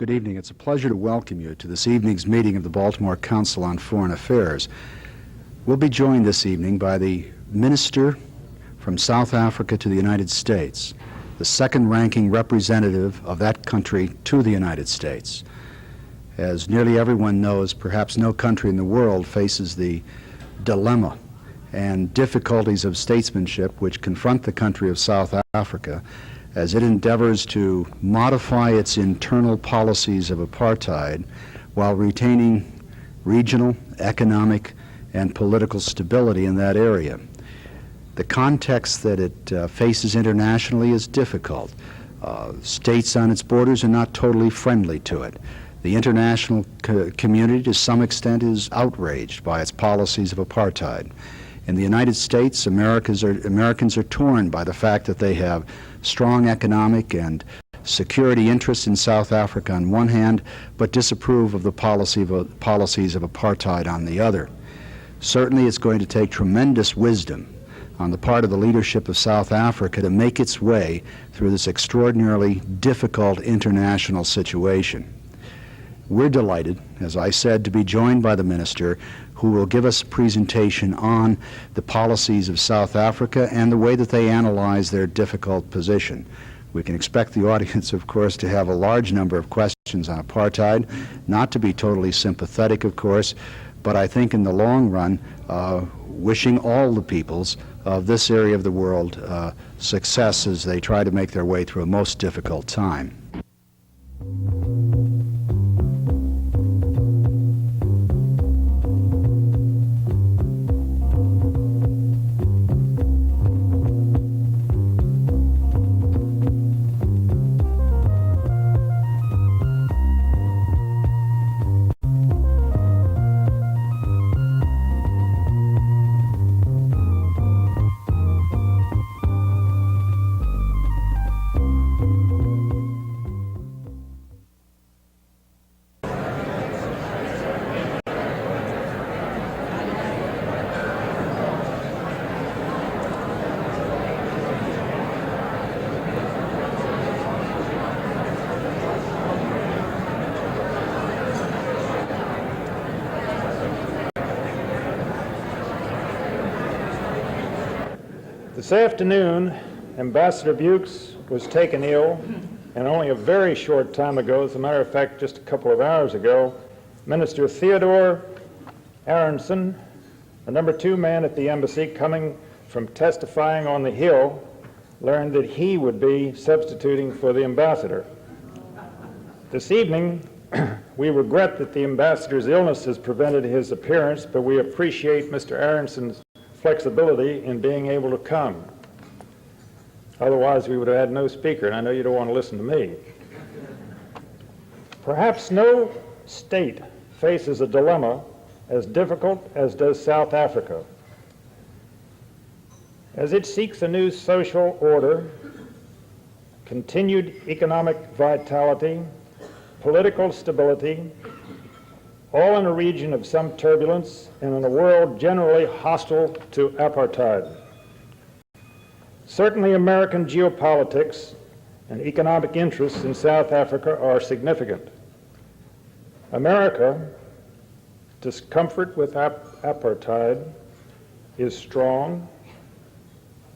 Good evening. It's a pleasure to welcome you to this evening's meeting of the Baltimore Council on Foreign Affairs. We'll be joined this evening by the Minister from South Africa to the United States, the second-ranking representative of that country to the United States. As nearly everyone knows, perhaps no country in the world faces the dilemma and difficulties of statesmanship which confront the country of South Africa as it endeavors to modify its internal policies of apartheid while retaining regional, economic, and political stability in that area. The context that it faces internationally is difficult. States on its borders are not totally friendly to it. The international community, to some extent, is outraged by its policies of apartheid. In the United States, Americans are torn by the fact that they have strong economic and security interests in South Africa on one hand, but disapprove of the policies of apartheid on the other. Certainly, it's going to take tremendous wisdom on the part of the leadership of South Africa to make its way through this extraordinarily difficult international situation. We're delighted, as I said, to be joined by the Minister, who will give us a presentation on the policies of South Africa and the way that they analyze their difficult position. We can expect the audience, of course, to have a large number of questions on apartheid, not to be totally sympathetic, of course, but I think in the long run, wishing all the peoples of this area of the world success as they try to make their way through a most difficult time. This afternoon, Ambassador Bukes was taken ill, and only a very short time ago, as a matter of fact, just a couple of hours ago, Minister Theodore, Aronson, the number 2 man at the embassy coming from testifying on the Hill, learned that he would be substituting for the ambassador. This evening, we regret that the ambassador's illness has prevented his appearance, but we appreciate Mr. Aronson's flexibility in being able to come. Otherwise, we would have had no speaker, and I know you don't want to listen to me. Perhaps no state faces a dilemma as difficult as does South Africa. As it seeks a new social order, continued economic vitality, political stability, all in a region of some turbulence and in a world generally hostile to apartheid. Certainly, American geopolitics and economic interests in South Africa are significant. America's discomfort with apartheid is strong,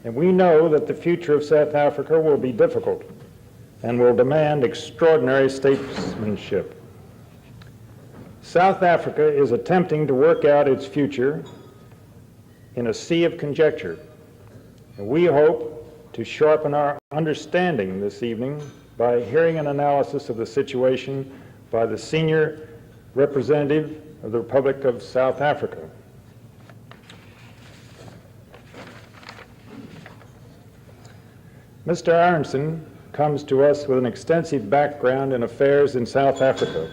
and we know that the future of South Africa will be difficult and will demand extraordinary statesmanship. South Africa is attempting to work out its future in a sea of conjecture, and we hope to sharpen our understanding this evening by hearing an analysis of the situation by the senior representative of the Republic of South Africa. Mr. Aronson comes to us with an extensive background in affairs in South Africa.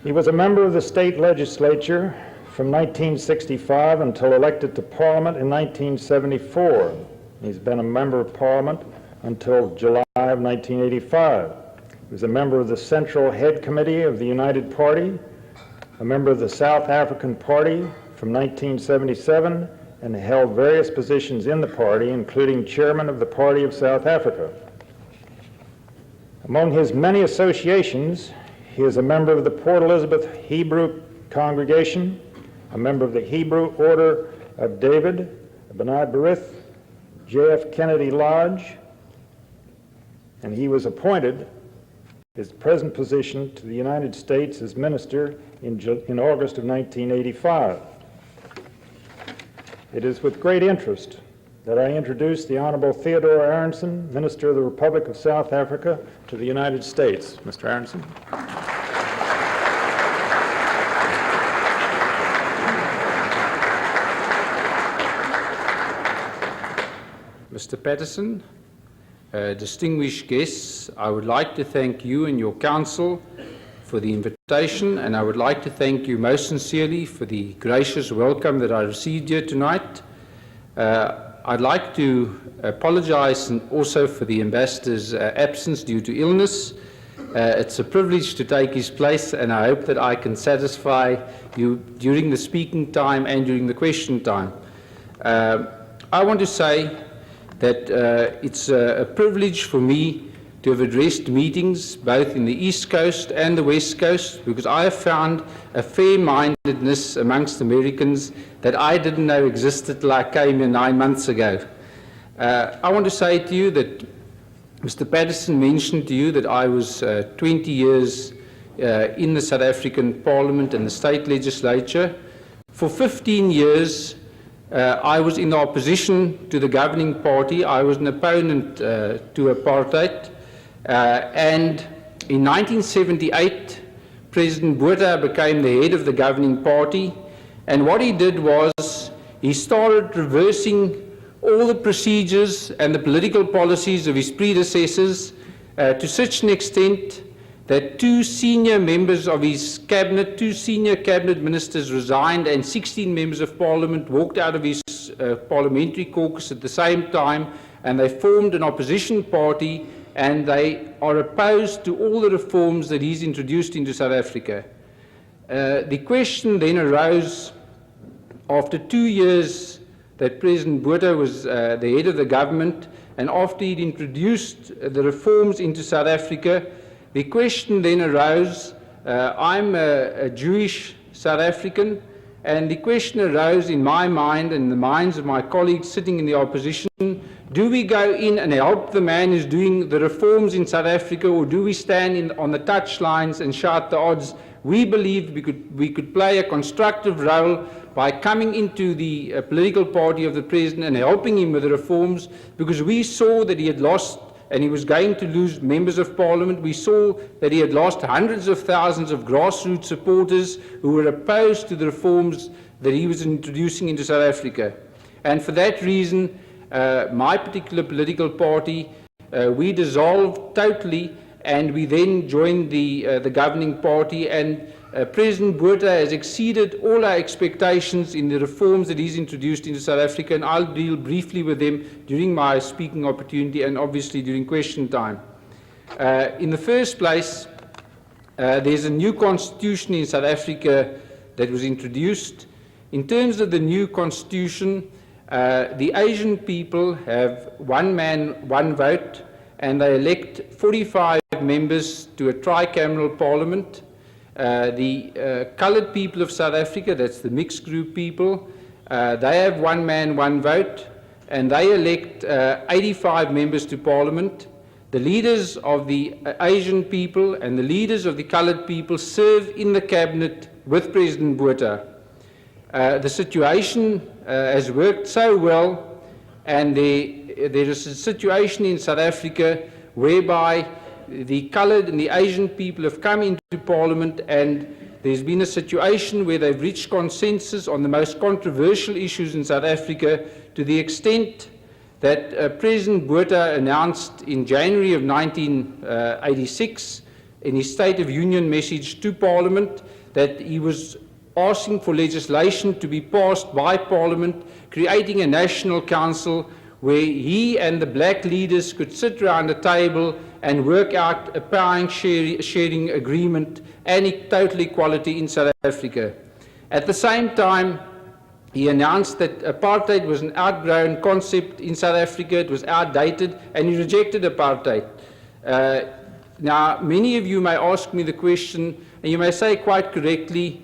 He was a member of the state legislature from 1965 until elected to Parliament in 1974. He's been a member of Parliament until July of 1985. He was a member of the Central Head Committee of the United Party, a member of the South African Party from 1977, and held various positions in the party, including chairman of the Party of South Africa. Among his many associations, he is a member of the Port Elizabeth Hebrew Congregation, a member of the Hebrew Order of David, B'nai B'rith, J.F. Kennedy Lodge, and he was appointed his present position to the United States as minister in August of 1985. It is with great interest that I introduce the Honorable Theodore Aronson, Minister of the Republic of South Africa, to the United States. Mr. Aronson. Mr. Patterson, distinguished guests, I would like to thank you and your council for the invitation, and I would like to thank you most sincerely for the gracious welcome that I received here tonight. I'd like to apologize also for the ambassador's absence due to illness. It's a privilege to take his place, and I hope that I can satisfy you during the speaking time and during the question time. I want to say that it's a privilege for me to have addressed meetings both in the East Coast and the West Coast, because I have found a fair-mindedness amongst Americans that I didn't know existed till I came here 9 months ago. I want to say to you that Mr. Patterson mentioned to you that I was 20 years in the South African Parliament and the state legislature. For 15 years, I was in the opposition to the governing party. I was an opponent to apartheid. And in 1978, President Botha became the head of the governing party. And what he did was he started reversing all the procedures and the political policies of his predecessors to such an extent that two senior members of his cabinet, two senior cabinet ministers resigned, and 16 members of parliament walked out of his parliamentary caucus at the same time, and they formed an opposition party, and they are opposed to all the reforms that he's introduced into South Africa. The question then arose, after 2 years that President Botha was the head of the government, and after he'd introduced the reforms into South Africa, the question then arose, I'm a Jewish South African, and the question arose in my mind and in the minds of my colleagues sitting in the opposition, do we go in and help the man who's doing the reforms in South Africa, or do we stand on the touchlines and shout the odds? We believed we could play a constructive role by coming into the political party of the president and helping him with the reforms, because we saw that he had lost and he was going to lose members of parliament. We saw that he had lost hundreds of thousands of grassroots supporters who were opposed to the reforms that he was introducing into South Africa. And for that reason, my particular political party, we dissolved totally, and we then joined the governing party, and President Botha has exceeded all our expectations in the reforms that he's introduced into South Africa, and I'll deal briefly with them during my speaking opportunity and obviously during question time. In the first place, there's a new constitution in South Africa that was introduced. In terms of the new constitution, the Asian people have one man, one vote, and they elect 45 members to a tricameral parliament. The colored people of South Africa, that's the mixed group people, they have one man, one vote, and they elect 85 members to parliament. The leaders of the Asian people and the leaders of the colored people serve in the cabinet with President Botha. The situation has worked so well, and there is a situation in South Africa whereby the colored and the Asian people have come into parliament, and there's been a situation where they've reached consensus on the most controversial issues in South Africa, to the extent that President Botha announced in January of 1986 in his State of Union message to Parliament that he was asking for legislation to be passed by Parliament, creating a national council where he and the black leaders could sit around the table and work out a power sharing agreement and total equality in South Africa. At the same time, he announced that apartheid was an outgrown concept in South Africa, it was outdated, and he rejected apartheid. Now, many of you may ask me the question, and you may say quite correctly,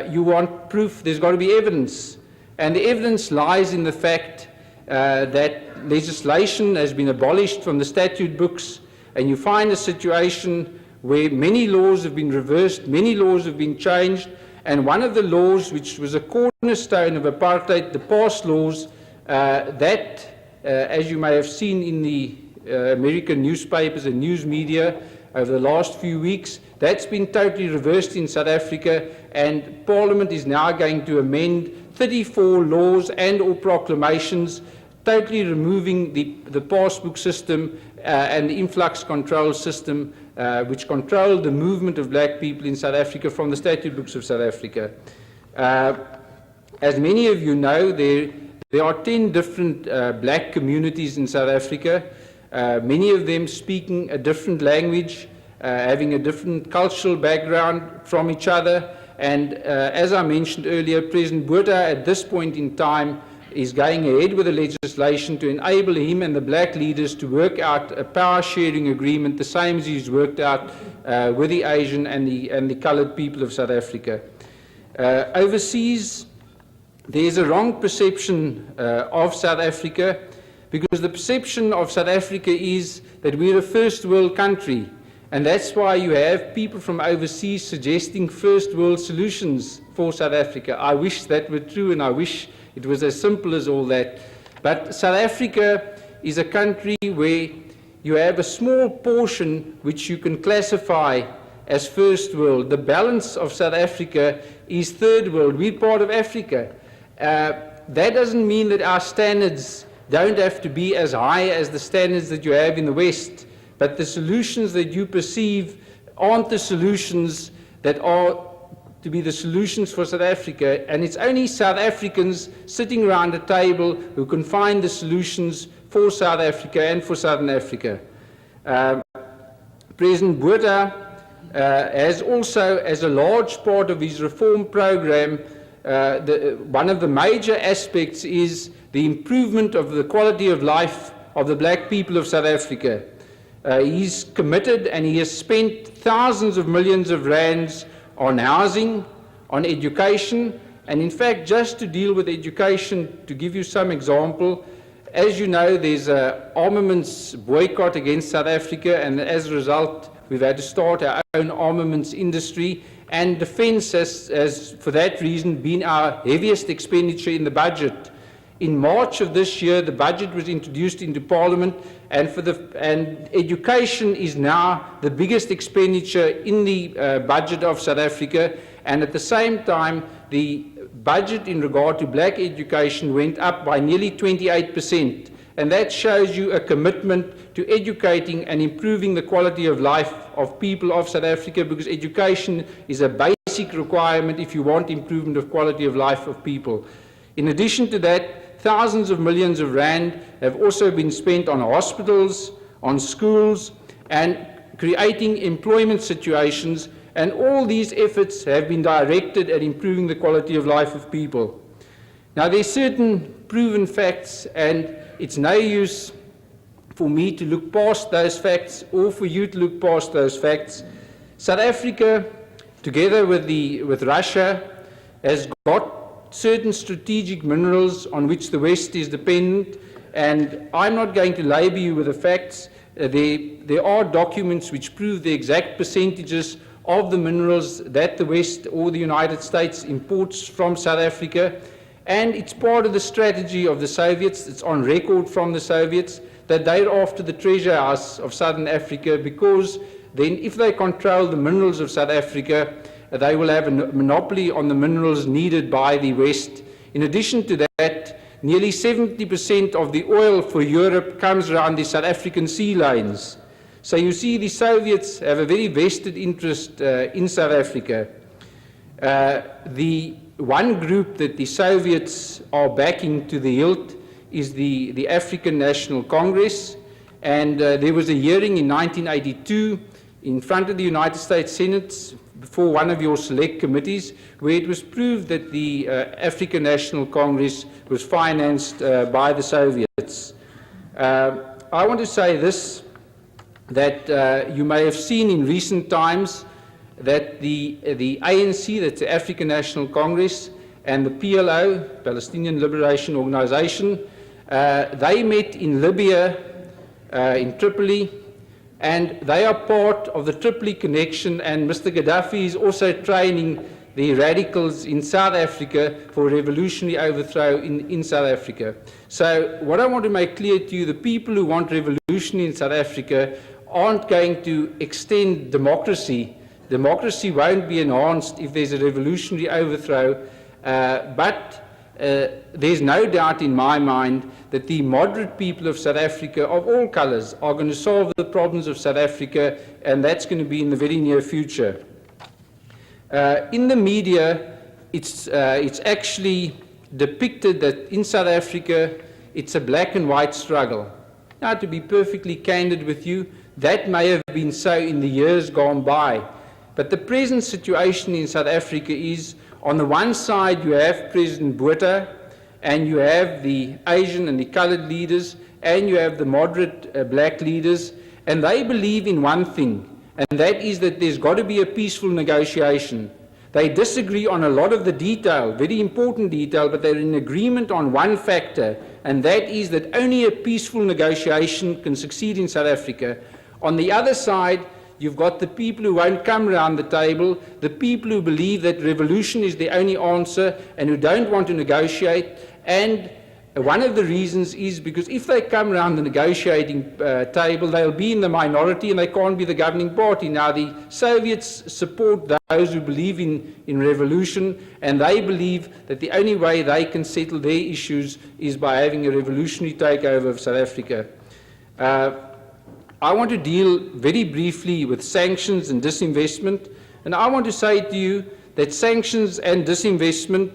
you want proof, there's got to be evidence. And the evidence lies in the fact that legislation has been abolished from the statute books, and you find a situation where many laws have been reversed, many laws have been changed, and one of the laws which was a cornerstone of apartheid, the past laws, as you may have seen in the American newspapers and news media over the last few weeks, that's been totally reversed in South Africa, and Parliament is now going to amend 34 laws and or proclamations, totally removing the passbook system and the influx control system, which controlled the movement of black people in South Africa from the statute books of South Africa. As many of you know, there are 10 different black communities in South Africa, many of them speaking a different language, having a different cultural background from each other. And as I mentioned earlier, President Botha at this point in time is going ahead with the legislation to enable him and the black leaders to work out a power sharing agreement, the same as he's worked out with the Asian and the colored people of South Africa. Overseas, there's a wrong perception of South Africa, because the perception of South Africa is that we're a first world country, and that's why you have people from overseas suggesting first world solutions for South Africa. I wish that were true, and I wish it was as simple as all that. But South Africa is a country where you have a small portion which you can classify as first world. The balance of South Africa is third world. We're part of Africa. That doesn't mean that our standards don't have to be as high as the standards that you have in the West, but the solutions that you perceive aren't the solutions that are to be the solutions for South Africa, and it's only South Africans sitting around a table who can find the solutions for South Africa and for Southern Africa. President Botha has also, as a large part of his reform program, one of the major aspects is the improvement of the quality of life of the black people of South Africa. He's committed, and he has spent thousands of millions of rands on housing, on education, and in fact, just to deal with education, to give you some example, as you know, there's an armaments boycott against South Africa, and as a result, we've had to start our own armaments industry, and defense has for that reason been our heaviest expenditure in the budget. In March of this year, the budget was introduced into Parliament, and education is now the biggest expenditure in the budget of South Africa, and at the same time, the budget in regard to black education went up by nearly 28%, and that shows you a commitment to educating and improving the quality of life of people of South Africa, because education is a basic requirement if you want improvement of quality of life of people. In addition to that, thousands of millions of rand have also been spent on hospitals, on schools, and creating employment situations, and all these efforts have been directed at improving the quality of life of people. Now, there are certain proven facts, and it's no use for me to look past those facts or for you to look past those facts. South Africa, together with Russia, has got certain strategic minerals on which the West is dependent, and I'm not going to labor you with the facts. There are documents which prove the exact percentages of the minerals that the West or the United States imports from South Africa, and it's part of the strategy of the Soviets. It's on record from the Soviets that they're after the treasure house of Southern Africa, because then if they control the minerals of South Africa, they will have a monopoly on the minerals needed by the West. In addition to that, nearly 70% of the oil for Europe comes around the South African sea lanes. So you see, the Soviets have a very vested interest in South Africa. The one group that the Soviets are backing to the hilt is the African National Congress, and there was a hearing in 1982 in front of the United States Senate before one of your select committees, where it was proved that the African National Congress was financed by the Soviets. I want to say this, that you may have seen in recent times that the ANC, that's the African National Congress, and the PLO, Palestinian Liberation Organization, they met in Libya, in Tripoli, and they are part of the Tripoli connection, and Mr. Gaddafi is also training the radicals in South Africa for revolutionary overthrow in South Africa. So what I want to make clear to you, the people who want revolution in South Africa aren't going to extend democracy. Democracy won't be enhanced if there's a revolutionary overthrow, but there's no doubt in my mind that the moderate people of South Africa, of all colours, are going to solve the problems of South Africa, and that's going to be in the very near future. In the media, it's actually depicted that in South Africa, it's a black and white struggle. Now, to be perfectly candid with you, that may have been so in the years gone by. But the present situation in South Africa is, on the one side, you have President Botha, and you have the Asian and the coloured leaders, and you have the moderate black leaders, and they believe in one thing, and that is that there's got to be a peaceful negotiation. They disagree on a lot of the detail, very important detail, but they're in agreement on one factor, and that is that only a peaceful negotiation can succeed in South Africa. On the other side, you've got the people who won't come around the table, the people who believe that revolution is the only answer and who don't want to negotiate. And one of the reasons is because if they come around the negotiating table, they'll be in the minority and they can't be the governing party. Now, the Soviets support those who believe in revolution, and they believe that the only way they can settle their issues is by having a revolutionary takeover of South Africa. I want to deal very briefly with sanctions and disinvestment, and I want to say to you that sanctions and disinvestment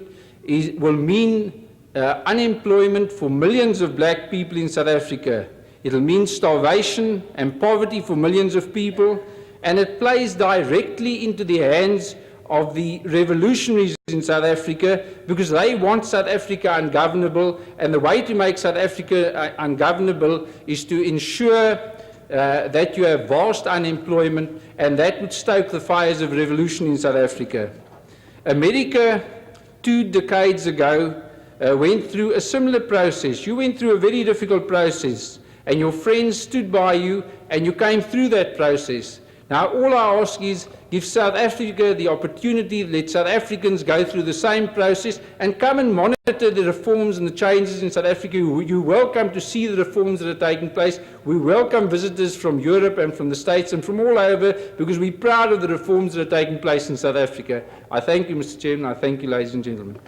will mean unemployment for millions of black people in South Africa. It'll mean starvation and poverty for millions of people, and it plays directly into the hands of the revolutionaries in South Africa, because they want South Africa ungovernable, and the way to make South Africa ungovernable is to ensure that you have vast unemployment, and that would stoke the fires of revolution in South Africa. America, 2 decades ago, went through a similar process. You went through a very difficult process, and your friends stood by you, and you came through that process. Now, all I ask is, give South Africa the opportunity, let South Africans go through the same process, and come and monitor the reforms and the changes in South Africa. You're welcome to see the reforms that are taking place. We welcome visitors from Europe and from the States and from all over, because we're proud of the reforms that are taking place in South Africa. I thank you, Mr. Chairman. I thank you, ladies and gentlemen.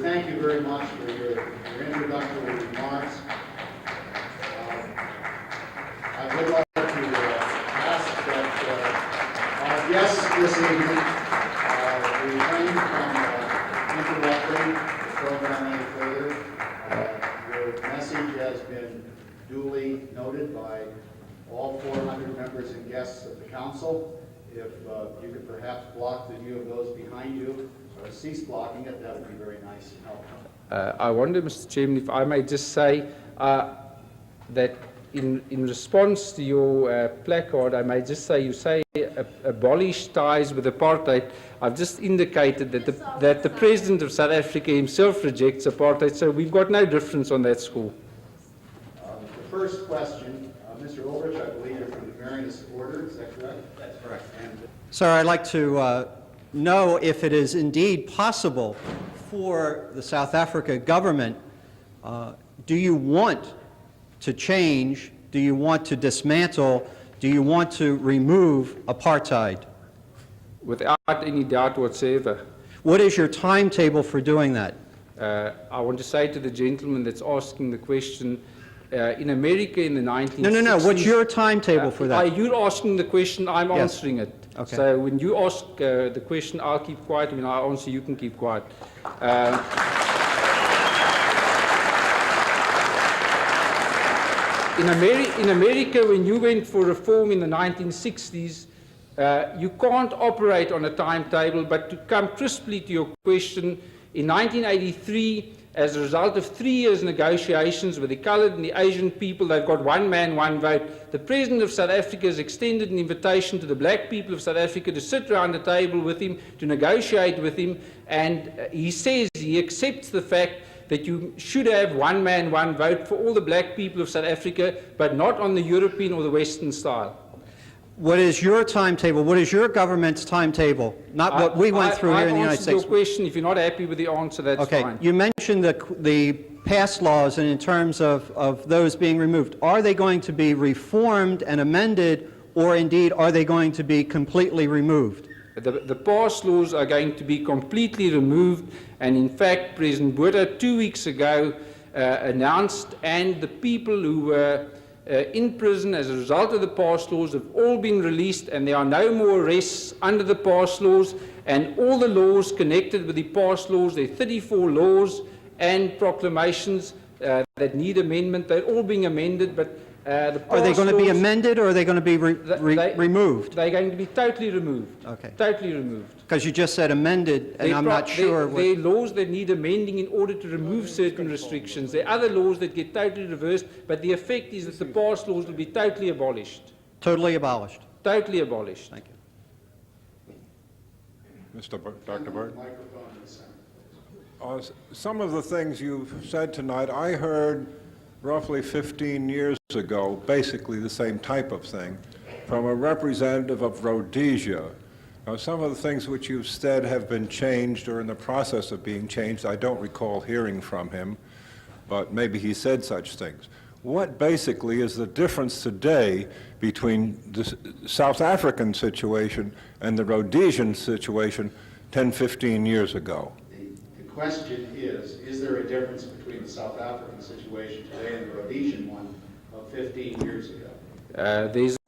Thank you very much for your introductory remarks. I would like to ask that our guests this evening refrain from interrupting the program any further. Your message has been duly noted by all 400 members and guests of the Council. If you could perhaps block the view of those behind you, or cease blocking it, that would be very nice and helpful. I wonder, Mr. Chairman, if I may just say that in response to your placard, I may just say, you say abolish ties with apartheid. I've just indicated that the President of South Africa himself rejects apartheid, so we've got no difference on that score. The first question, Mr. Ulrich, I believe you're from the Marinist Order, is that correct? That's correct. Sir, I'd like to know if it is indeed possible for the South Africa government, do you want to change, do you want to dismantle, do you want to remove apartheid? Without any doubt whatsoever. What is your timetable for doing that? I want to say to the gentleman that's asking the question, in America in the 1960s... No. What's your timetable for that? You're asking the question, I'm answering it. Okay. So when you ask the question, I'll keep quiet. When I answer, you can keep quiet. In America, when you went for reform in the 1960s, You can't operate on a timetable, but to come crisply to your question, in 1983, as a result of 3 years' negotiations with the coloured and the Asian people, they've got one man, one vote. The President of South Africa has extended an invitation to the black people of South Africa to sit around the table with him, to negotiate with him, and he says he accepts the fact that you should have one man, one vote for all the black people of South Africa, but not on the European or the Western style. What is your timetable? What is your government's timetable? Not what we went through here in the United States. I answered your question. If you're not happy with the answer, that's fine. Okay. You mentioned the past laws, and in terms of those being removed, are they going to be reformed and amended, or indeed are they going to be completely removed? The past laws are going to be completely removed, and in fact, President Botha 2 weeks ago announced, and the people who were in prison as a result of the past laws have all been released, and there are no more arrests under the past laws, and all the laws connected with the past laws, there are 34 laws and proclamations that need amendment. They're all being amended, but the past Are they going to be laws, amended, or are they going to be removed? They're going to be totally removed. Okay. Totally removed. Because you just said amended, and I'm not sure. There are laws that need amending in order to remove certain restrictions. There are other laws that get totally reversed, but the effect is that the past laws will be totally abolished. Totally abolished. Totally abolished. Thank you. Dr. Burt? Some of the things you've said tonight, I heard roughly 15 years ago, basically the same type of thing, from a representative of Rhodesia. Now, some of the things which you've said have been changed or in the process of being changed. I don't recall hearing from him, but maybe he said such things. What basically is the difference today between the South African situation and the Rhodesian situation 10, 15 years ago? The question is there a difference between the South African situation today and the Rhodesian one of 15 years ago?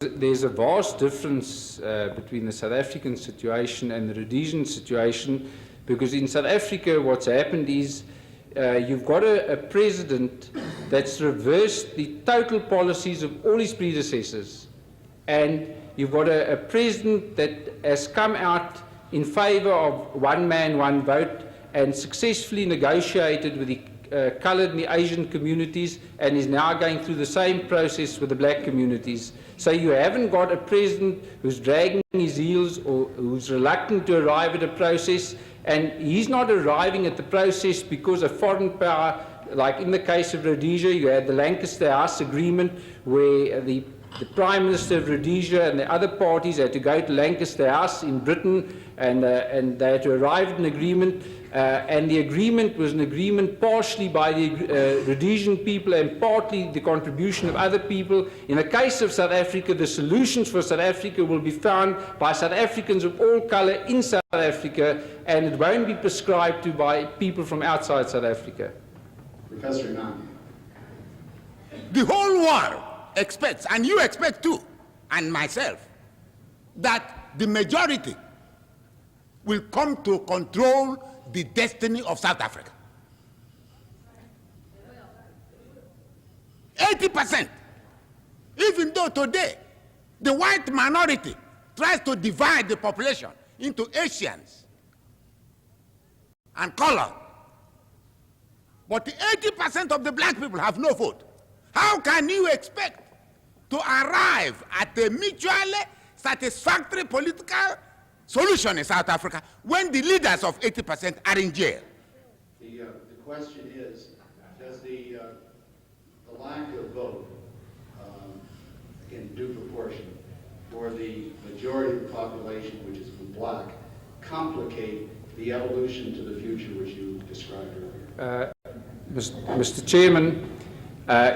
There's a vast difference between the South African situation and the Rhodesian situation, because in South Africa what's happened is you've got a president that's reversed the total policies of all his predecessors, and you've got a president that has come out in favor of one man, one vote, and successfully negotiated with the coloured and the Asian communities, and is now going through the same process with the black communities. So you haven't got a president who's dragging his heels or who's reluctant to arrive at a process, and he's not arriving at the process because a foreign power, like in the case of Rhodesia, you had the Lancaster House Agreement where the Prime Minister of Rhodesia and the other parties had to go to Lancaster House in Britain, and they had to arrive at an agreement, and the agreement was an agreement partially by the Rhodesian people and partly the contribution of other people. In the case of South Africa, the solutions for South Africa will be found by South Africans of all colour in South Africa, and it won't be prescribed to by people from outside South Africa. Professor Nani. The whole world expects, and you expect too, and myself, that the majority will come to control the destiny of South Africa. 80%. Even though today the white minority tries to divide the population into Asians and color, but the 80% of the black people have no vote. How can you expect to arrive at a mutually satisfactory political solution in South Africa when the leaders of 80% are in jail? The question is, does the lack of vote in due proportion for the majority of the population, which is black, complicate the evolution to the future which you described earlier? Mr. Chairman,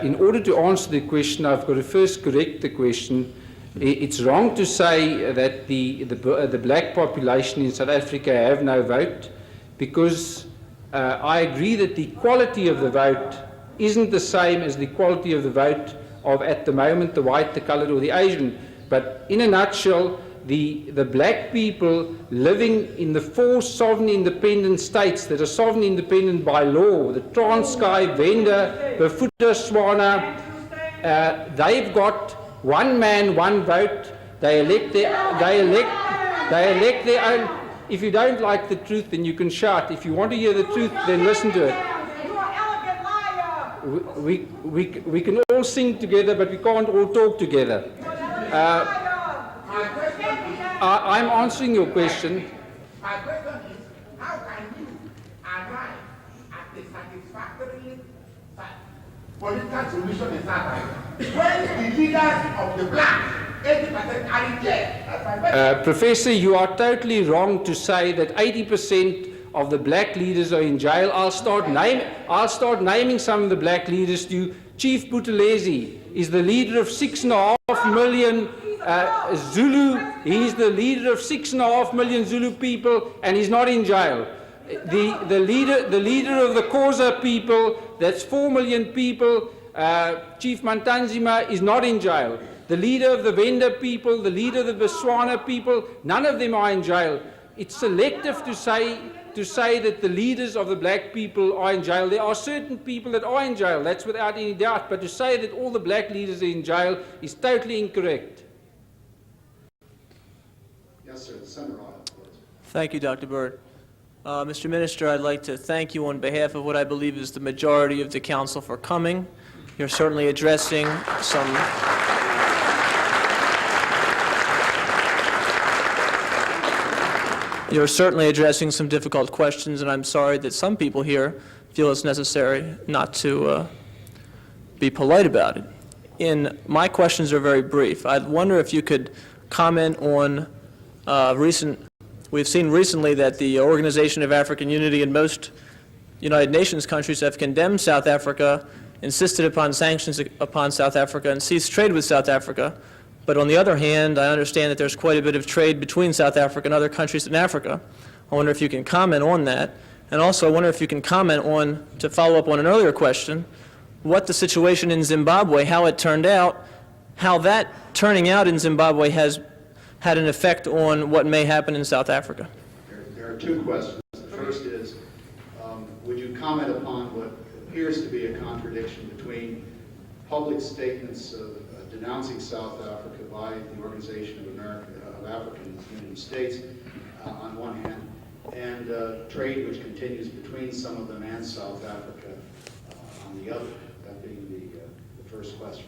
in order to answer the question, I've got to first correct the question. It's wrong to say that the black population in South Africa have no vote, because I agree that the quality of the vote isn't the same as the quality of the vote of, at the moment, the white, the coloured, or the Asian. But in a nutshell, the black people living in the 4 sovereign independent states that are sovereign independent by law, the Transkei, Venda, Bofuta, Swana, they've got one man, one vote. They elect their own. If you don't like the truth, then you can shout. If you want to hear the truth, then listen to it. We can all sing together, but we can't all talk together. I'm answering your question. My question is, how can you arrive at a satisfactory political solution in South Africa when the leaders of the blacks, 80% are in jail? That's my question. Professor, you are totally wrong to say that 80% of the black leaders are in jail. I'll start naming some of the black leaders to you. Chief Buthelezi is the leader of 6.5 million Zulu. He's the leader of 6.5 million Zulu people, and he's not in jail. The leader of the Xhosa people, that's 4 million people, Chief Mantanzima, is not in jail. The leader of the Venda people, the leader of the Botswana people, none of them are in jail. It's selective to say that the leaders of the black people are in jail. There are certain people that are in jail, that's without any doubt, but to say that all the black leaders are in jail is totally incorrect. Yes, sir. The center aisle, please. Thank you, Dr. Byrd. Mr. Minister, I'd like to thank you on behalf of what I believe is the majority of the council for coming. You're certainly addressing some difficult questions, and I'm sorry that some people here feel it's necessary not to be polite about it. My questions are very brief. I wonder if you could comment on we've seen recently that the Organization of African Unity and most United Nations countries have condemned South Africa, insisted upon sanctions upon South Africa, and ceased trade with South Africa. But on the other hand, I understand that there's quite a bit of trade between South Africa and other countries in Africa. I wonder if you can comment on that. And also, I wonder if you can comment on, to follow up on an earlier question, what the situation in Zimbabwe, how it turned out, how that turning out in Zimbabwe has had an effect on what may happen in South Africa. There are two questions. The first is, would you comment upon what appears to be a contradiction between public statements denouncing South Africa by the Organization of African United States on one hand, and trade which continues between some of them and South Africa on the other, that being the first question.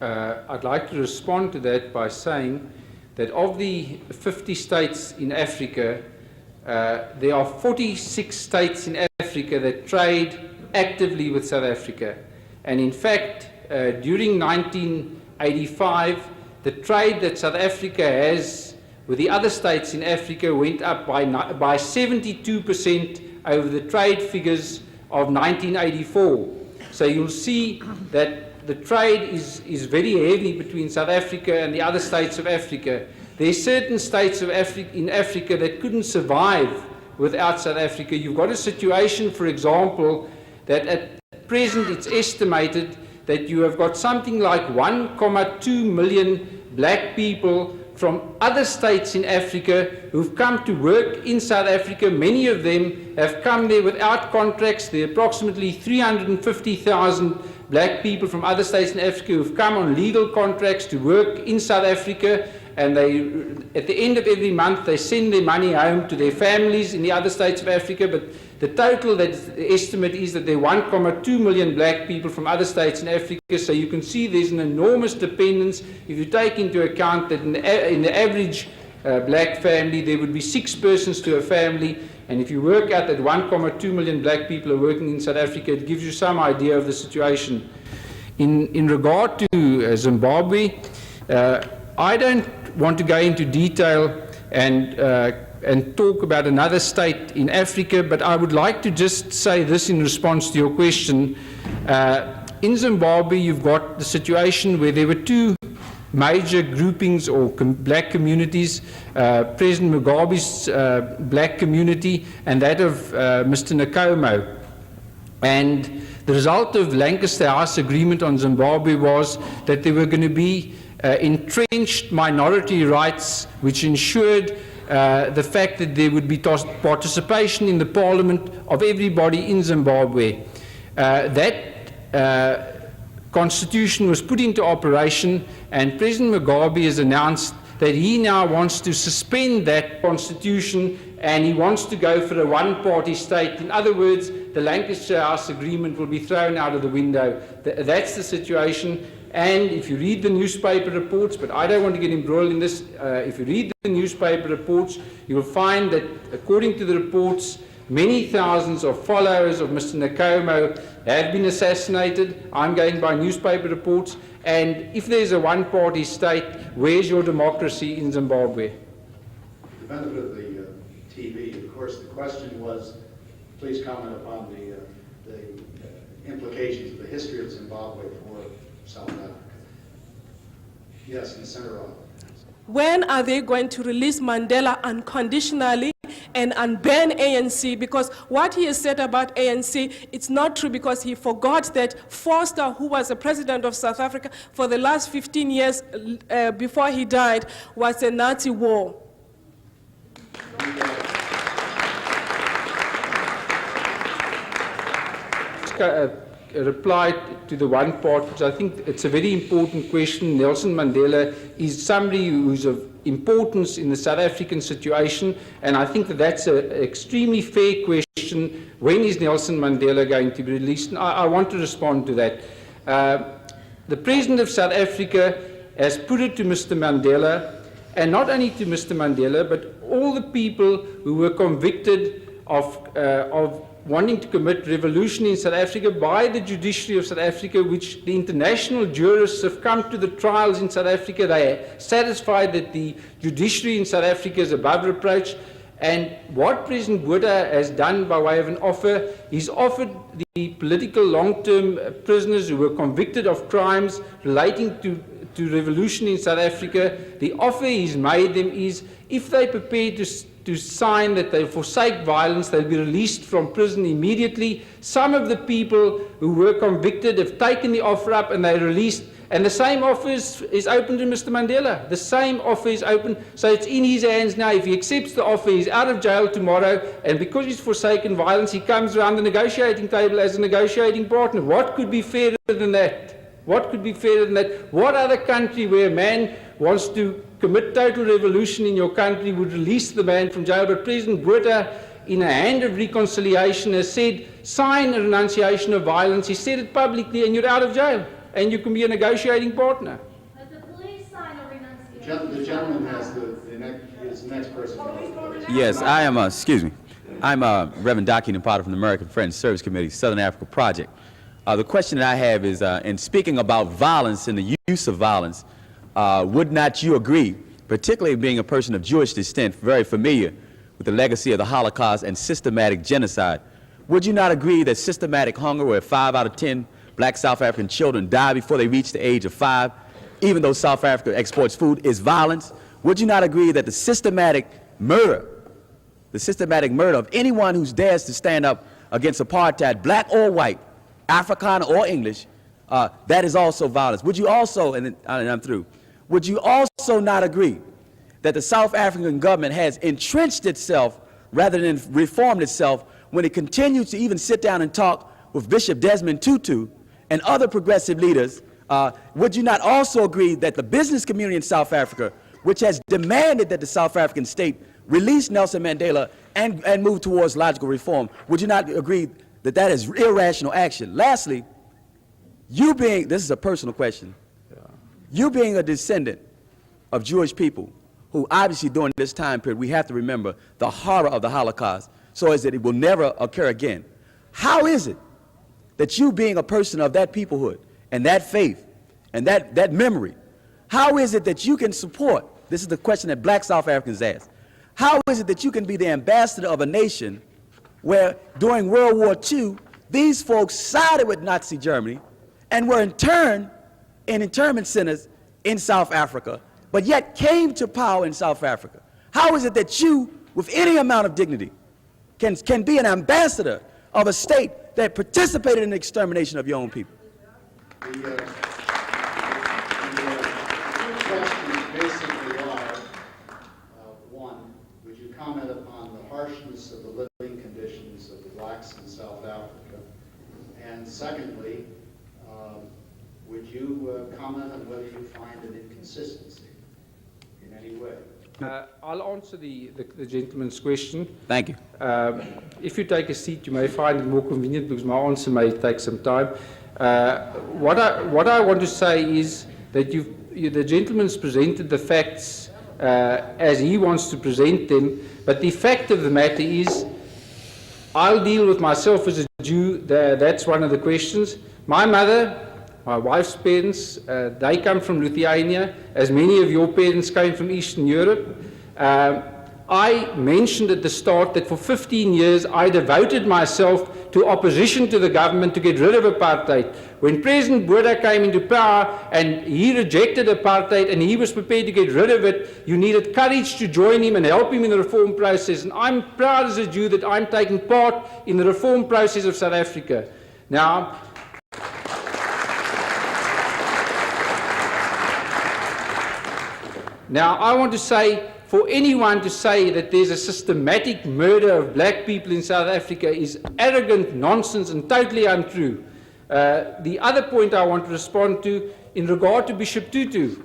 I'd like to respond to that by saying that of the 50 states in Africa, there are 46 states in Africa that trade actively with South Africa. And in fact, during 1985, the trade that South Africa has with the other states in Africa went up by 72% over the trade figures of 1984. So you'll see that the trade is very heavy between South Africa and the other states of Africa. There are certain states in Africa that couldn't survive without South Africa. You've got a situation, for example, that at present it's estimated that you have got something like 1.2 million black people from other states in Africa who've come to work in South Africa. Many of them have come there without contracts. There are approximately 350,000 black people from other states in Africa who've come on legal contracts to work in South Africa, and at the end of every month they send their money home to their families in the other states of Africa. But the total the estimate is that there are 1.2 million black people from other states in Africa. So you can see there's an enormous dependence. If you take into account that in the average black family there would be 6 persons to a family, and if you work out that 1.2 million black people are working in South Africa, it gives you some idea of the situation. In regard to Zimbabwe, I don't want to go into detail and talk about another state in Africa, but I would like to just say this in response to your question. In Zimbabwe, you've got the situation where there were 2 major groupings or black communities, President Mugabe's black community and that of Mr. Nkomo. And the result of Lancaster House Agreement on Zimbabwe was that there were going to be entrenched minority rights which ensured the fact that there would be participation in the parliament of everybody in Zimbabwe. That constitution was put into operation, and President Mugabe has announced that he now wants to suspend that constitution and he wants to go for a one-party state. In other words, the Lancaster House Agreement will be thrown out of the window. That's the situation. And if you read the newspaper reports, but I don't want to get embroiled in this, if you read the newspaper reports, you will find that according to the reports, many thousands of followers of Mr. Nkomo have been assassinated. I'm going by newspaper reports. And if there's a one-party state, where's your democracy in Zimbabwe? For the benefit of the TV, of course, the question was, please comment upon the implications of the history of Zimbabwe for South Africa. Yes, in the center row. When are they going to release Mandela unconditionally and unban ANC? Because what he has said about ANC, it's not true, because he forgot that Forster, who was the president of South Africa for the last 15 years before he died, was a Nazi war. A reply to the one part, because I think it's a very important question. Nelson Mandela is somebody who's of importance in the South African situation, and I think that that's an extremely fair question. When is Nelson Mandela going to be released? And I want to respond to that. The President of South Africa has put it to Mr. Mandela, and not only to Mr. Mandela, but all the people who were convicted of wanting to commit revolution in South Africa by the judiciary of South Africa, which the international jurists have come to the trials in South Africa. They are satisfied that the judiciary in South Africa is above reproach. And what President Botha has done by way of an offer, he's offered the political long-term prisoners who were convicted of crimes relating to revolution in South Africa, the offer he's made them is, if they prepare to sign that they forsake violence, they'll be released from prison immediately. Some of the people who were convicted have taken the offer up and they're released. And the same offer is open to Mr. Mandela. The same offer is open, so it's in his hands now. If he accepts the offer, he's out of jail tomorrow, and because he's forsaken violence, he comes around the negotiating table as a negotiating partner. What could be fairer than that? What could be fairer than that? What other country where a man wants to commit total revolution in your country would release the man from jail? But President Botha, in a hand of reconciliation, has said, sign a renunciation of violence. He said it publicly, and you're out of jail, and you can be a negotiating partner. But the police sign a renunciation. The gentleman has is the next person. Yes, I am, excuse me. I'm Reverend Dr. Potter from the American Friends Service Committee, Southern Africa Project. The question that I have is, in speaking about violence and the use of violence, would not you agree, particularly being a person of Jewish descent, very familiar with the legacy of the Holocaust and systematic genocide, would you not agree that systematic hunger, where 5 out of 10 black South African children die before they reach the age of 5, even though South Africa exports food, is violence? Would you not agree that the systematic murder of anyone who dares to stand up against apartheid, black or white, Afrikaner or English, that is also violence? Would you also, and I'm through, would you also not agree that the South African government has entrenched itself rather than reformed itself when it continues to even sit down and talk with Bishop Desmond Tutu and other progressive leaders? Would you not also agree that the business community in South Africa, which has demanded that the South African state release Nelson Mandela and move towards logical reform, would you not agree that that is irrational action? Lastly, you being, this is a personal question, you being a descendant of Jewish people who obviously during this time period, we have to remember the horror of the Holocaust so as that it will never occur again. How is it that you being a person of that peoplehood and that faith and that memory, how is it that you can support, this is the question that black South Africans ask, how is it that you can be the ambassador of a nation where during World War II, these folks sided with Nazi Germany and were in turn in internment centers in South Africa, but yet came to power in South Africa? How is it that you, with any amount of dignity, can be an ambassador of a state that participated in the extermination of your own people? The questions basically are, one, would you comment upon the harshness of the living conditions of the blacks in South Africa? And secondly, comment on whether you find an inconsistency in any way? I'll answer the gentleman's question. Thank you. If you take a seat, you may find it more convenient because my answer may take some time. What I want to say is that the gentleman's presented the facts as he wants to present them, but the fact of the matter is, I'll deal with myself as a Jew. That's one of the questions. My mother, my wife's parents, they come from Lithuania, as many of your parents came from Eastern Europe. I mentioned at the start that for 15 years I devoted myself to opposition to the government to get rid of apartheid. When President Botha came into power and he rejected apartheid and he was prepared to get rid of it, you needed courage to join him and help him in the reform process. And I'm proud as a Jew that I'm taking part in the reform process of South Africa. Now, I want to say, for anyone to say that there's a systematic murder of black people in South Africa is arrogant nonsense and totally untrue. The other point I want to respond to in regard to Bishop Tutu,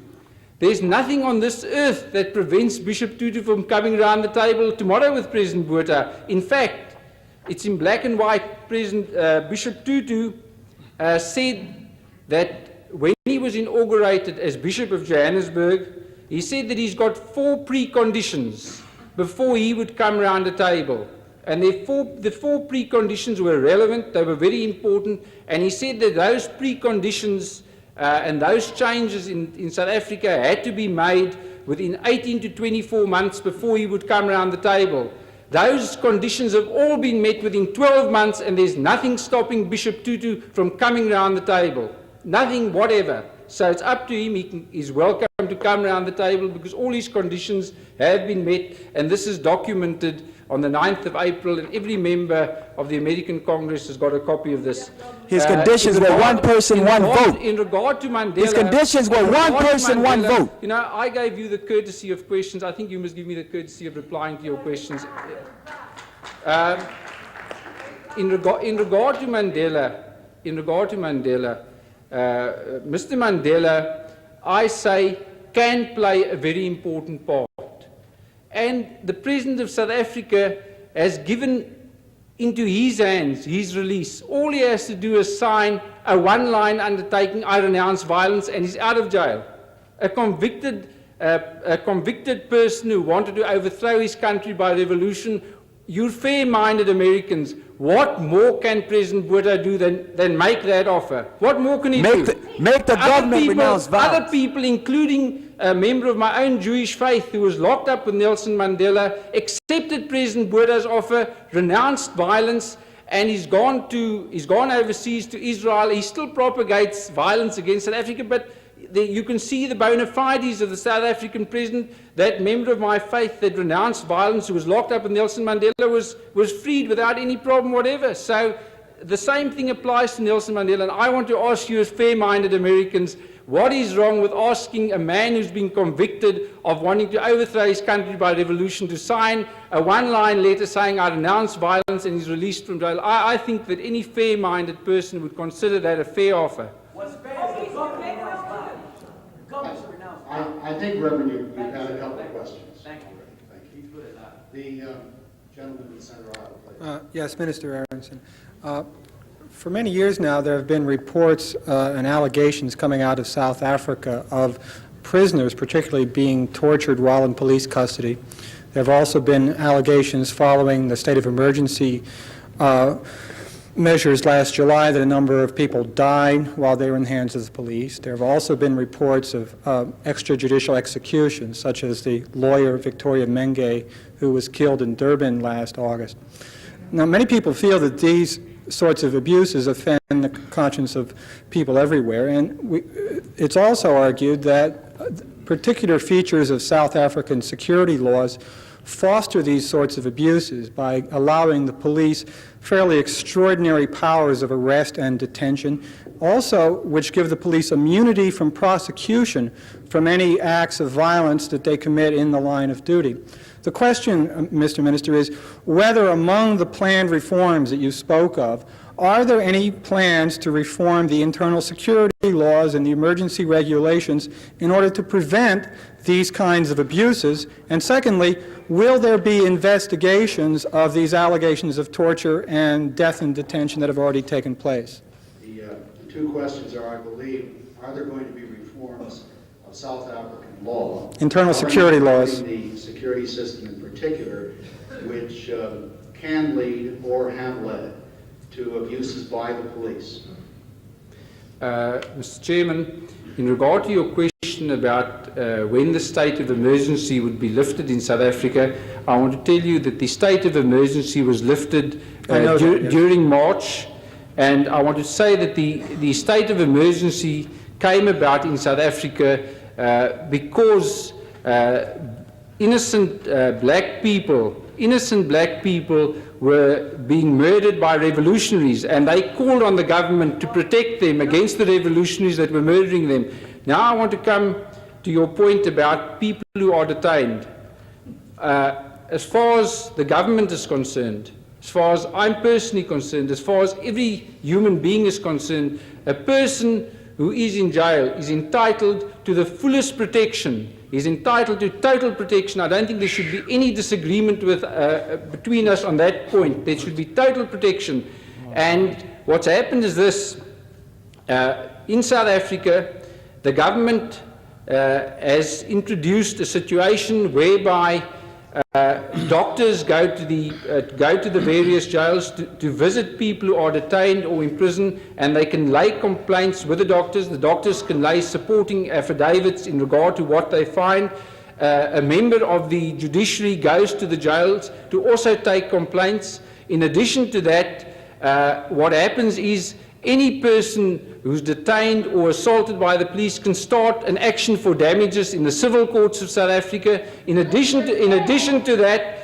there's nothing on this earth that prevents Bishop Tutu from coming around the table tomorrow with President Botha. In fact, it's in black and white. Bishop Tutu said that when he was inaugurated as Bishop of Johannesburg, he said that he's got 4 preconditions before he would come around the table. And the 4 preconditions were relevant, they were very important, and he said that those preconditions and those changes in South Africa had to be made within 18 to 24 months before he would come around the table. Those conditions have all been met within 12 months, and there's nothing stopping Bishop Tutu from coming around the table. Nothing whatever. So it's up to him. He's welcome to come around the table because all his conditions have been met, and this is documented on the 9th of April, and every member of the American Congress has got a copy of this. His conditions were one person, one vote. In regard to Mandela... His conditions were one person, one vote. You know, I gave you the courtesy of questions. I think you must give me the courtesy of replying to your questions. In regard to Mandela, Mr. Mandela, I say, can play a very important part. And the President of South Africa has given into his hands his release. All he has to do is sign a one-line undertaking, I renounce violence, and he's out of jail. A convicted person who wanted to overthrow his country by revolution. You fair-minded Americans, what more can President Botha do than make that offer? What more can he do? Make the government renounce violence. Other people, including a member of my own Jewish faith who was locked up with Nelson Mandela, accepted President Botha's offer, renounced violence, and he's gone overseas to Israel. He still propagates violence against South Africa, but you can see the bona fides of the South African president. That member of my faith that renounced violence, who was locked up with Nelson Mandela, was freed without any problem whatever. So the same thing applies to Nelson Mandela. And I want to ask you as fair-minded Americans, what is wrong with asking a man who's been convicted of wanting to overthrow his country by revolution to sign a one-line letter saying, I renounce violence, and he's released from jail? I think that any fair-minded person would consider that a fair offer. I think, Reverend, you've had a couple of questions. Thank you. The gentleman in the center aisle, please. Yes, Minister Aronson. For many years now, there have been reports and allegations coming out of South Africa of prisoners, particularly being tortured while in police custody. There have also been allegations following the state of emergency measures last July that a number of people died while they were in the hands of the police. There have also been reports of extrajudicial executions, such as the lawyer Victoria Menge, who was killed in Durban last August. Now, many people feel that these sorts of abuses offend the conscience of people everywhere, and it's also argued that particular features of South African security laws foster these sorts of abuses by allowing the police fairly extraordinary powers of arrest and detention, also which give the police immunity from prosecution from any acts of violence that they commit in the line of duty. The question, Mr. Minister, is whether among the planned reforms that you spoke of, are there any plans to reform the internal security laws and the emergency regulations in order to prevent these kinds of abuses? And secondly, will there be investigations of these allegations of torture and death in detention that have already taken place? The two questions are, I believe, are there going to be reforms of South African law? Internal security laws. The security system in particular, which can lead or have led to abuses by the police? Mr. Chairman, in regard to your question about when the state of emergency would be lifted in South Africa, I want to tell you that the state of emergency was lifted during March, and I want to say that the state of emergency came about in South Africa because innocent black people were being murdered by revolutionaries, and they called on the government to protect them against the revolutionaries that were murdering them. Now I want to come to your point about people who are detained. As far as the government is concerned, as far as I'm personally concerned, as far as every human being is concerned, a person who is in jail is entitled to the fullest protection. He's entitled to total protection. I don't think there should be any disagreement between us on that point. There should be total protection. And what's happened is this. In South Africa, the government has introduced a situation whereby doctors go to the various jails to visit people who are detained or in prison, and they can lay complaints with the doctors. The doctors can lay supporting affidavits in regard to what they find. A member of the judiciary goes to the jails to also take complaints. In addition to that, what happens is any person who's detained or assaulted by the police can start an action for damages in the civil courts of South Africa. In addition to that,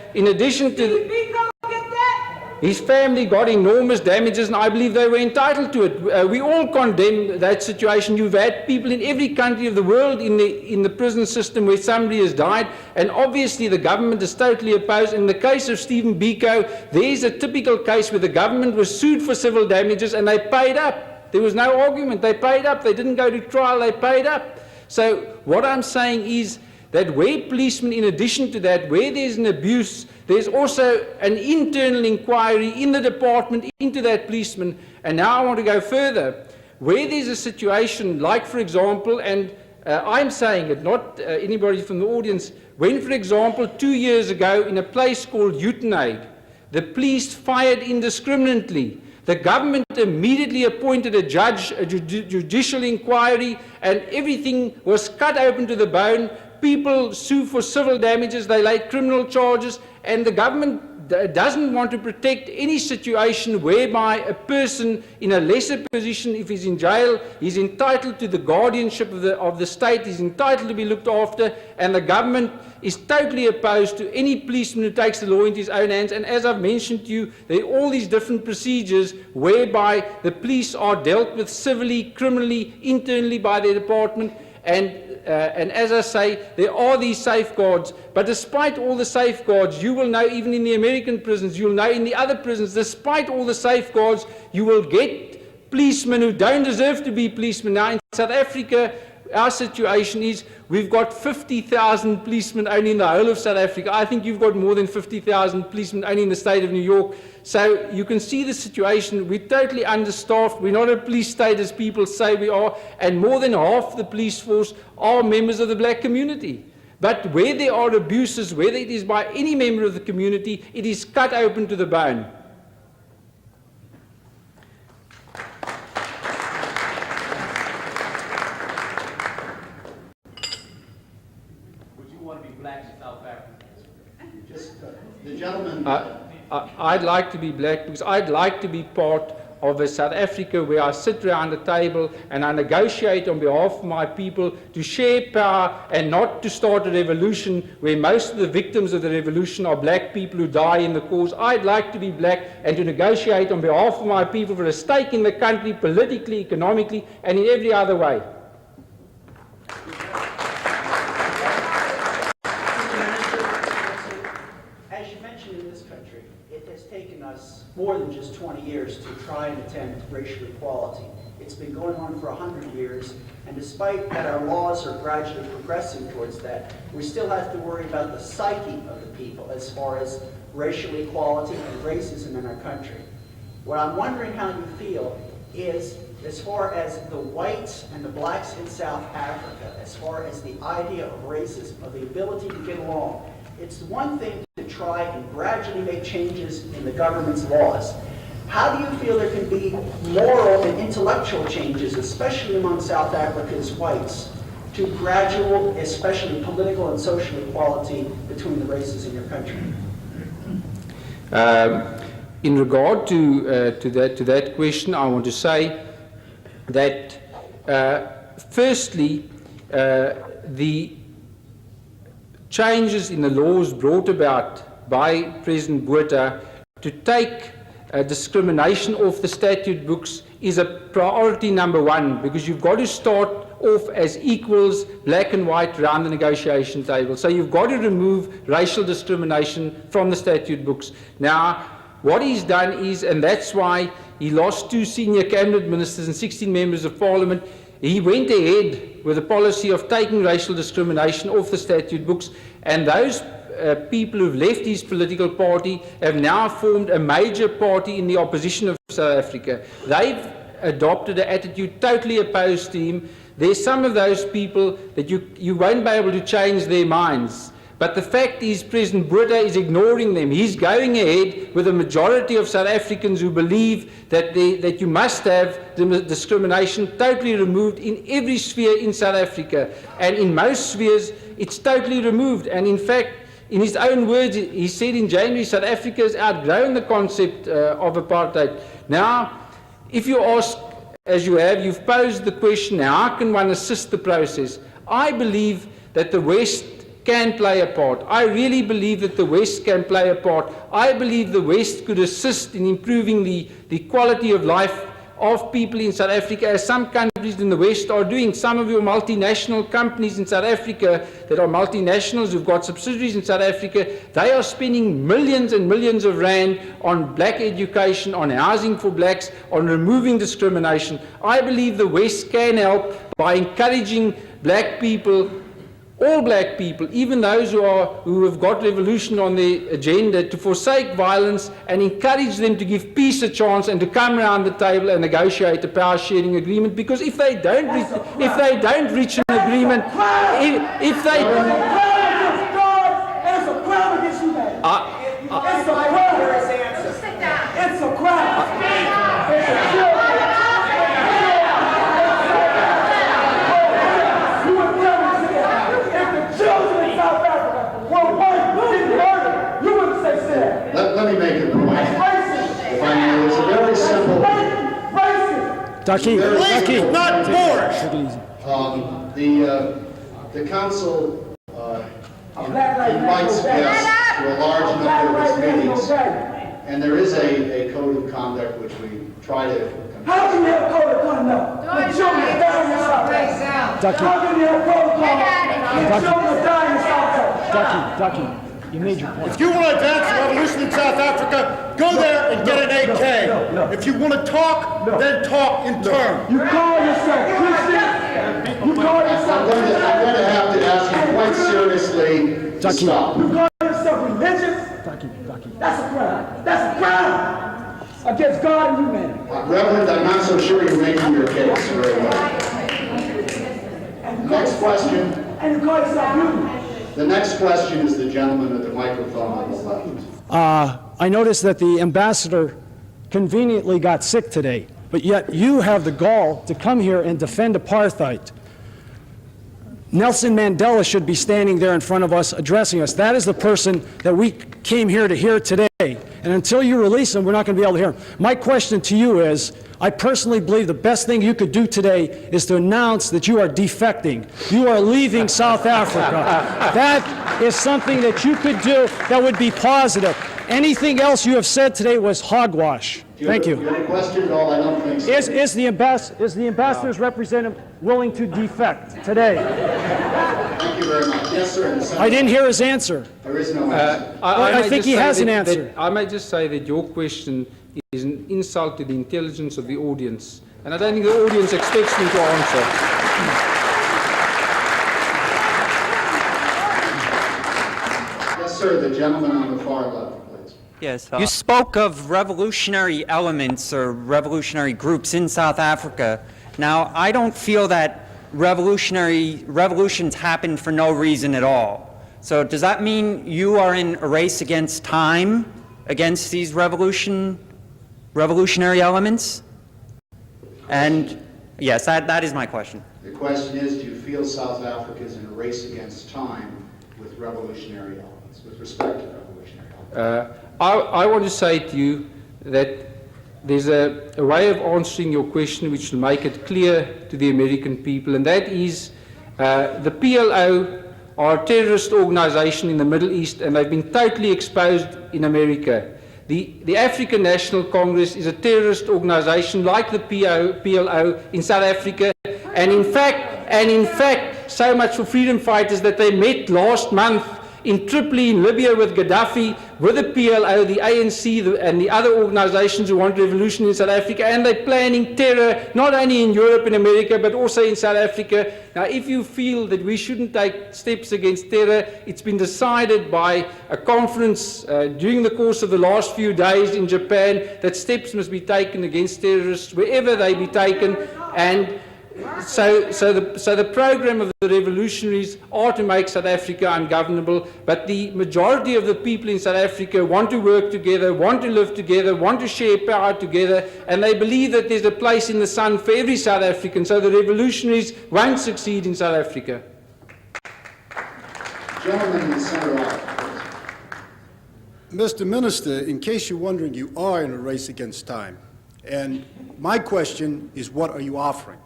his family got enormous damages, and I believe they were entitled to it. We all condemn that situation. You've had people in every country of the world in the prison system where somebody has died, and obviously the government is totally opposed. In the case of Stephen Biko, there is a typical case where the government was sued for civil damages and they paid up. There was no argument. They paid up. They didn't go to trial. They paid up. So what I'm saying is that where policemen, in addition to that, where there's an abuse, there's also an internal inquiry in the department into that policeman. And now I want to go further. Where there's a situation like, for example, and I'm saying it, not anybody from the audience, when, for example, 2 years ago in a place called Uitenhage, the police fired indiscriminately. The government immediately appointed a judge, a judicial inquiry, and everything was cut open to the bone. People sue for civil damages, they lay criminal charges, and the government doesn't want to protect any situation whereby a person in a lesser position, if he's in jail, he's entitled to the guardianship of the state, he's entitled to be looked after, and the government is totally opposed to any policeman who takes the law into his own hands. And as I've mentioned to you, there are all these different procedures whereby the police are dealt with civilly, criminally, internally by their department, and as I say, there are these safeguards, but despite all the safeguards, you will know, even in the American prisons, you'll know in the other prisons, despite all the safeguards, you will get policemen who don't deserve to be policemen. Now in South Africa, our situation is we've got 50,000 policemen only in the whole of South Africa. I think you've got more than 50,000 policemen only in the state of New York. So you can see the situation. We're totally understaffed. We're not a police state as people say we are. And more than half the police force are members of the black community. But where there are abuses, whether it is by any member of the community, it is cut open to the bone. The gentleman... I'd like to be black because I'd like to be part of a South Africa where I sit around the table and I negotiate on behalf of my people to share power and not to start a revolution where most of the victims of the revolution are black people who die in the cause. I'd like to be black and to negotiate on behalf of my people for a stake in the country, politically, economically, and in every other way. As you mentioned, in this country, it has taken us more than just 20 years to try and attempt racial equality. It's been going on for 100 years, and despite that our laws are gradually progressing towards that, we still have to worry about the psyche of the people as far as racial equality and racism in our country. What I'm wondering how you feel is, as far as the whites and the blacks in South Africa, as far as the idea of racism, of the ability to get along, it's one thing to try and gradually make changes in the government's laws. How do you feel there can be moral and intellectual changes, especially among South Africa's whites, to gradual, especially political and social equality between the races in your country? In regard to that question, I want to say that firstly, the changes in the laws brought about by President Botha to take discrimination off the statute books is a priority number one, because you've got to start off as equals, black and white, around the negotiation table. So you've got to remove racial discrimination from the statute books. Now, what he's done is, and that's why he lost 2 senior cabinet ministers and 16 members of parliament, he went ahead with a policy of taking racial discrimination off the statute books, and those people who've left his political party have now formed a major party in the opposition of South Africa. They've adopted an attitude totally opposed to him. There's some of those people that you won't be able to change their minds. But the fact is, President Botha is ignoring them. He's going ahead with a majority of South Africans who believe that you must have the discrimination totally removed in every sphere in South Africa. And in most spheres, it's totally removed. And in fact, in his own words, he said in January, South Africa has outgrown the concept of apartheid. Now, if you ask, as you have, you've posed the question, how can one assist the process? I believe that the West can play a part. I really believe that the West can play a part. I believe the West could assist in improving the quality of life of people in South Africa, as some countries in the West are doing. Some of your multinational companies in South Africa that are multinationals who've got subsidiaries in South Africa, they are spending millions and millions of rand on black education, on housing for blacks, on removing discrimination. I believe the West can help by encouraging black people, all black people, even those who have got revolution on their agenda, to forsake violence and encourage them to give peace a chance and to come around the table and negotiate a power sharing agreement. Because if they don't reach an agreement, if they It's a crime against humanity. It's a crime. It's a crime. Let me make a point. If I may, it's a very simple. Ducky, not Moorish. The council invites guests to a large number of its meetings, and there is a code of conduct which we try to. How can you have a code of conduct? The children are dying in South Africa. How can you have a code of conduct? The children are dying in South Africa. Ducky, you made your point. If you want to advance the revolution in South Africa, go there and get an AK. If you want to talk, then talk in turn. You call yourself Christian. You call yourself I'm going to have to ask you quite seriously to stop. You call yourself religious. Ducky. That's a crime. That's a crime against God and humanity. Reverend, I'm not so sure you're making your case very well. Next question. And you call yourself human. The next question is the gentleman at the microphone on the left. I noticed that the ambassador conveniently got sick today, but yet you have the gall to come here and defend apartheid. Nelson Mandela should be standing there in front of us addressing us. That is the person that we came here to hear today. And until you release him, we're not going to be able to hear him. My question to you is, I personally believe the best thing you could do today is to announce that you are defecting. You are leaving South Africa. That is something that you could do that would be positive. Anything else you have said today was hogwash. Thank you. Do you have a question at all? I don't think so. Is the ambassador's representative willing to defect today? Thank you very much. Yes, sir. I didn't hear his answer. There is no answer. I think he has an answer. I may just say that your question is an insult to the intelligence of the audience. And I don't think the audience expects me to answer. Yes, sir, the gentleman on the far left, please. Yes. You spoke of revolutionary elements or revolutionary groups in South Africa. Now, I don't feel that revolutions happen for no reason at all. So does that mean you are in a race against time, against these revolutionary elements? And yes, that is my question. The question is, do you feel South Africa is in a race against time with revolutionary elements, with respect to revolutionary elements? I want to say to you that there's a way of answering your question which will make it clear to the American people, and that is the PLO are a terrorist organization in the Middle East, and they've been totally exposed in America. The African National Congress is a terrorist organization like the PLO in South Africa, and in fact, so much for freedom fighters that they met last month in Tripoli, in Libya, with Gaddafi, with the PLO, the ANC, and the other organizations who want revolution in South Africa, and they're planning terror not only in Europe and America, but also in South Africa. Now, if you feel that we shouldn't take steps against terror, it's been decided by a conference during the course of the last few days in Japan that steps must be taken against terrorists wherever they be taken, and so the program of the revolutionaries are to make South Africa ungovernable, but the majority of the people in South Africa want to work together, want to live together, want to share power together, and they believe that there's a place in the sun for every South African, so the revolutionaries won't succeed in South Africa. Gentleman in the center left. Mr. Minister, in case you're wondering, you are in a race against time. And my question is, what are you offering?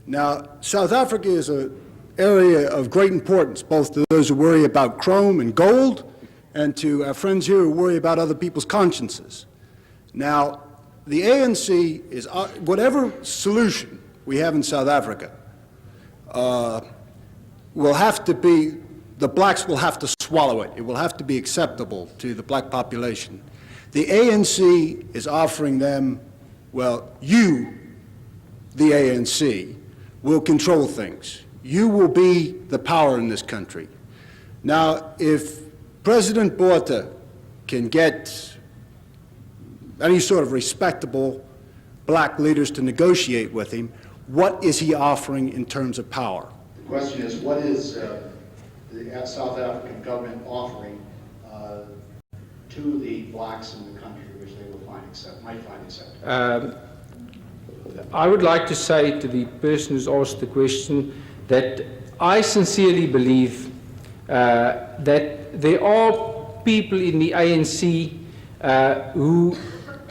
Now, South Africa is an area of great importance, both to those who worry about chrome and gold, and to our friends here who worry about other people's consciences. Now, the ANC is, whatever solution we have in South Africa, will have to be, the blacks will have to swallow it. It will have to be acceptable to the black population. The ANC is offering them, well, you, the ANC, will control things. You will be the power in this country. Now, if President Botha can get any sort of respectable black leaders to negotiate with him, what is he offering in terms of power? The question is, what is the South African government offering to the blacks in the country, which they will might find acceptable? I would like to say to the person who's asked the question that I sincerely believe that there are people in the ANC who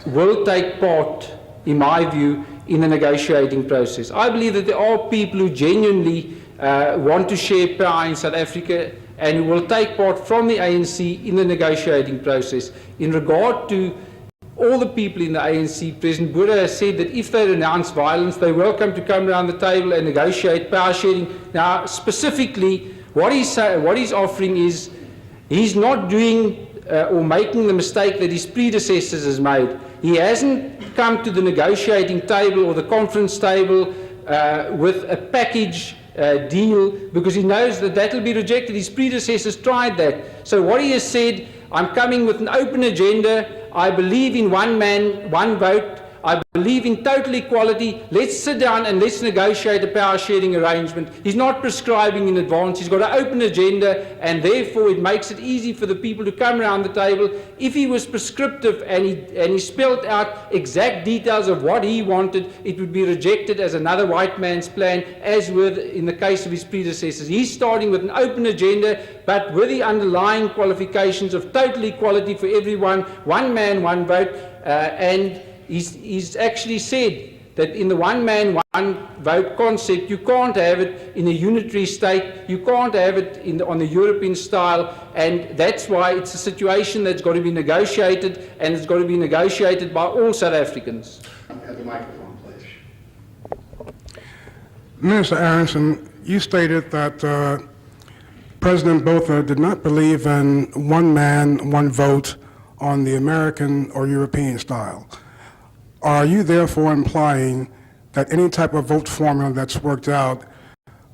will take part, in my view, in the negotiating process. I believe that there are people who genuinely want to share power in South Africa and who will take part from the ANC in the negotiating process. In regard to all the people in the ANC, President Botha has said that if they renounce violence, they're welcome to come around the table and negotiate power sharing. Now, specifically, what he's offering is he's not doing or making the mistake that his predecessors has made. He hasn't come to the negotiating table or the conference table with a package deal because he knows that that will be rejected. His predecessors tried that. So what he has said, I'm coming with an open agenda. I believe in one man, one vote. I believe in total equality. Let's sit down and let's negotiate a power sharing arrangement. He's not prescribing in advance. He's got an open agenda, and therefore it makes it easy for the people to come around the table. If he was prescriptive and he spelled out exact details of what he wanted, it would be rejected as another white man's plan, as with in the case of his predecessors. He's starting with an open agenda, but with the underlying qualifications of total equality for everyone, one man, one vote, and he's actually said that in the one man, one vote concept, you can't have it in a unitary state, you can't have it on the European style, and that's why it's a situation that's got to be negotiated, and it's got to be negotiated by all South Africans. At the microphone, please. Minister Aronson, you stated that President Botha did not believe in one man, one vote on the American or European style. Are you therefore implying that any type of vote formula that's worked out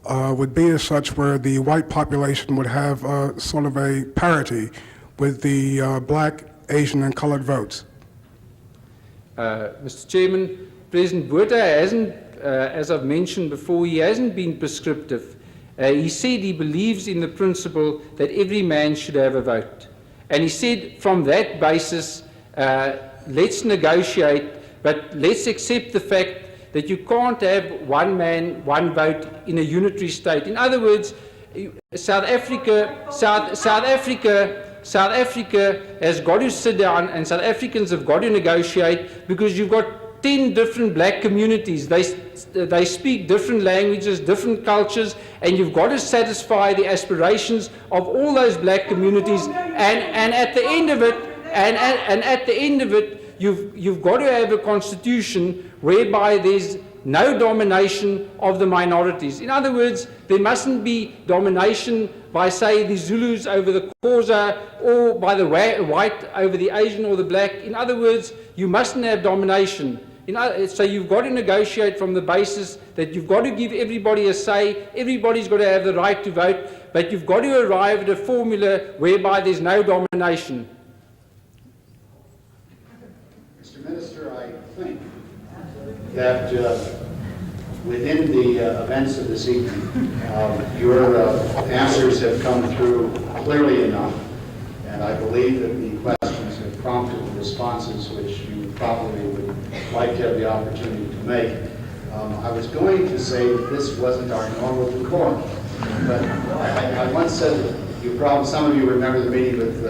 would be as such where the white population would have sort of a parity with the black, Asian, and colored votes? Mr. Chairman, President Botha hasn't, as I've mentioned before, he hasn't been prescriptive. He said he believes in the principle that every man should have a vote. And he said from that basis, let's negotiate, but let's accept the fact that you can't have one man, one vote in a unitary state. In other words, South Africa has got to sit down, and South Africans have got to negotiate, because you've got 10 different black communities. They speak different languages, different cultures, and you've got to satisfy the aspirations of all those black communities. And at the end of it, you've got to have a constitution whereby there's no domination of the minorities. In other words, there mustn't be domination by, say, the Zulus over the Xhosa, or by the white over the Asian or the black. In other words, you mustn't have domination. So you've got to negotiate from the basis that you've got to give everybody a say, everybody's got to have the right to vote, but you've got to arrive at a formula whereby there's no domination. Mr. Minister, I think that within the events of this evening, your answers have come through clearly enough, and I believe that the questions have prompted responses which you probably would like to have the opportunity to make. I was going to say that this wasn't our normal decorum, but I once said that some of you remember the meeting with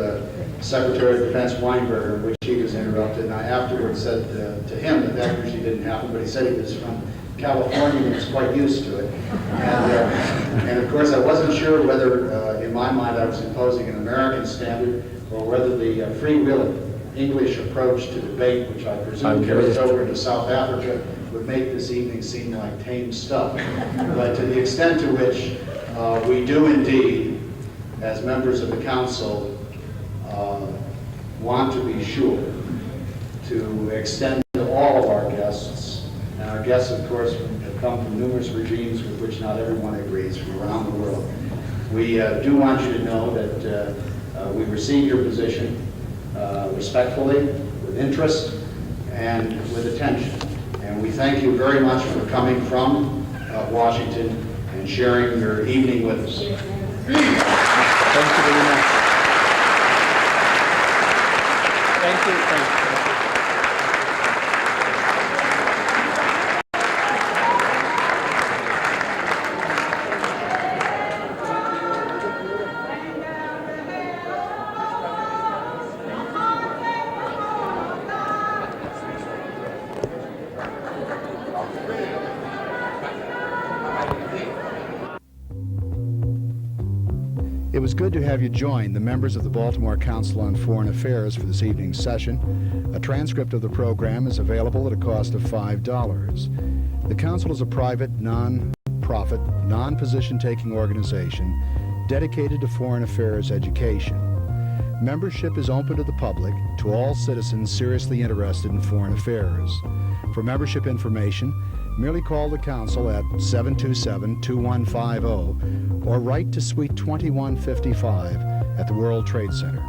Secretary of Defense Weinberger, in which he was interrupted, and I afterwards said to him that that usually didn't happen, but he said he was from California and was quite used to it. And of course, I wasn't sure whether, in my mind, I was imposing an American standard, or whether the freewheeling English approach to debate, which I presume carries over into South Africa, would make this evening seem like tame stuff. But to the extent to which we do indeed, as members of the Council, want to be sure to extend to all of our guests, and our guests, of course, have come from numerous regimes with which not everyone agrees from around the world. We do want you to know that we receive your position respectfully, with interest, and with attention. And we thank you very much for coming from Washington and sharing your evening with us. Thank you very much. Thank you. It was good to have you join the members of the Baltimore Council on Foreign Affairs for this evening's session. A transcript of the program is available at a cost of $5. The Council is a private, non-profit, non-position-taking organization dedicated to foreign affairs education. Membership is open to the public, to all citizens seriously interested in foreign affairs. For membership information, merely call the Council at 727-2150 or write to Suite 2155 at the World Trade Center.